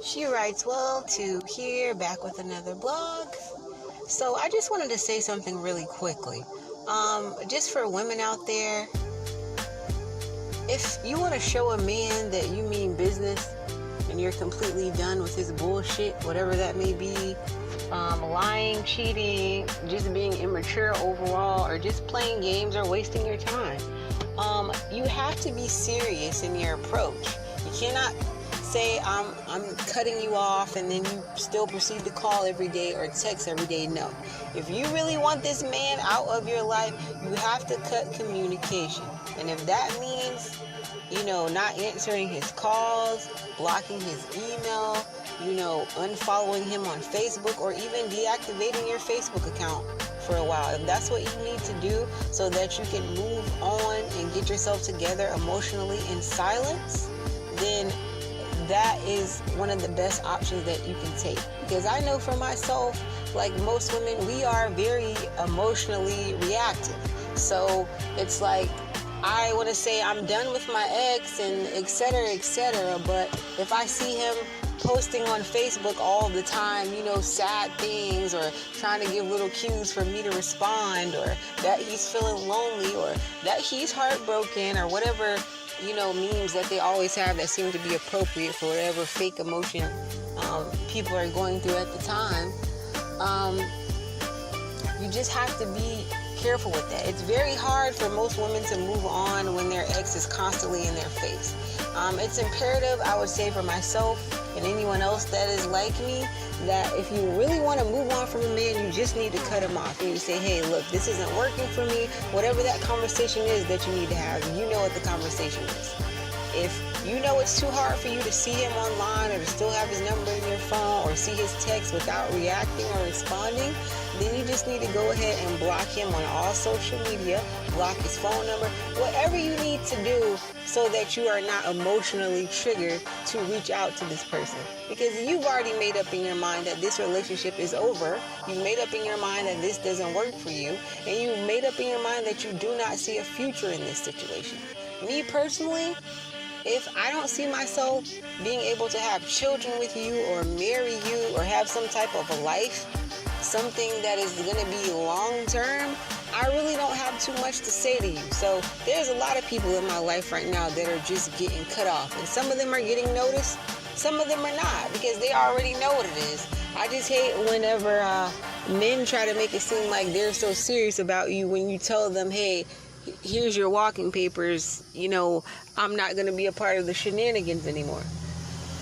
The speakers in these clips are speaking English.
She writes, well, to here, back with another blog. So I just wanted to say something really quickly. Just for women out there, if you want to show a man that you mean business and you're completely done with his bullshit, whatever that may be, lying, cheating, just being immature overall, or just playing games or wasting your time, you have to be serious in your approach. You cannot say I'm cutting you off and then you still proceed to call every day or text every day. No. If you really want this man out of your life, you have to cut communication. And if that means, not answering his calls, blocking his email, unfollowing him on Facebook, or even deactivating your Facebook account for a while, if that's what you need to do so that you can move on and get yourself together emotionally in silence, then that is one of the best options that you can take. Because I know for myself, like most women, we are very emotionally reactive. So it's like, I want to say I'm done with my ex and etc., but if I see him posting on Facebook all the time, sad things, or trying to give little cues for me to respond, or that he's feeling lonely, or that he's heartbroken, or whatever, memes that they always have that seem to be appropriate for whatever fake emotion people are going through at the time, you just have to be careful with that. It's very hard for most women to move on when their ex is constantly in their face. It's imperative, I would say, for myself and anyone else that is like me, that if you really want to move on from a man, you just need to cut him off. You need to say, hey, look, this isn't working for me. Whatever that conversation is that you need to have, you know what the conversation is. If you know it's too hard for you to see him online, or to still have his number in your phone, or see his text without reacting or responding, then you just need to go ahead and block him on all social media, block his phone number, whatever you need to do so that you are not emotionally triggered to reach out to this person. Because you've already made up in your mind that this relationship is over. You've made up in your mind that this doesn't work for you. And you've made up in your mind that you do not see a future in this situation. Me personally, if I don't see myself being able to have children with you, or marry you, or have some type of a life, something that is going to be long term, I really don't have too much to say to you. So there's a lot of people in my life right now that are just getting cut off. And some of them are getting noticed, some of them are not, because they already know what it is. I just hate whenever men try to make it seem like they're so serious about you when you tell them, hey, here's your walking papers, I'm not going to be a part of the shenanigans anymore.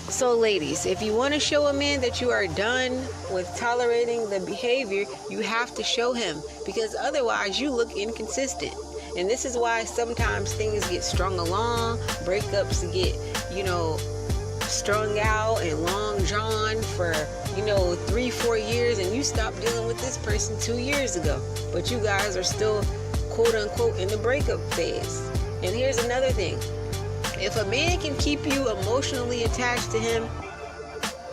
So ladies, if you want to show a man that you are done with tolerating the behavior, you have to show him, because otherwise you look inconsistent. And this is why sometimes things get strung along, breakups get, strung out and long drawn for, 3-4 years, and you stopped dealing with this person 2 years ago. But you guys are still, quote unquote, in the breakup phase. And here's another thing. If a man can keep you emotionally attached to him,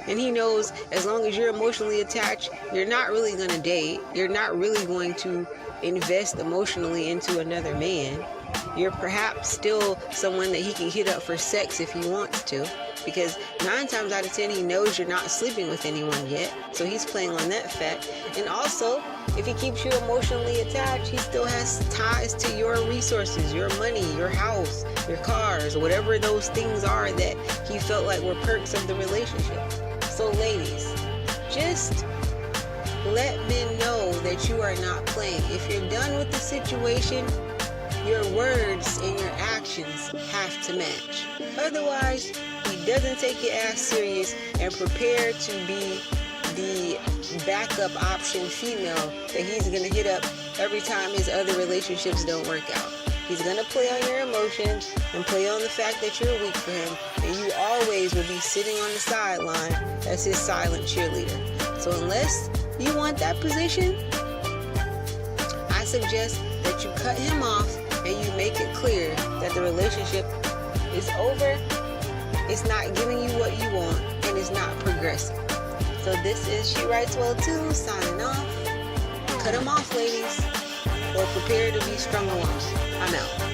and he knows as long as you're emotionally attached, you're not really going to date, you're not really going to invest emotionally into another man, you're perhaps still someone that he can hit up for sex if he wants to, because 9 times out of 10 he knows you're not sleeping with anyone yet, so he's playing on that fact. And also, if he keeps you emotionally attached, he still has ties to your resources, your money, your house, your cars, whatever those things are that he felt like were perks of the relationship. So ladies, just let men know that you are not playing. If you're done with the situation, your words and your actions have to match. Otherwise, he doesn't take your ass serious and prepare to be the backup option female that he's going to hit up every time his other relationships don't work out. He's going to play on your emotions and play on the fact that you're weak for him, and you always will be sitting on the sideline as his silent cheerleader. So unless you want that position, I suggest that you cut him off and you make it clear that the relationship is over, it's not giving you what you want, and it's not progressing. So this is She Writes Well Too, signing off. Cut them off, ladies, or prepare to be strung along. I'm out.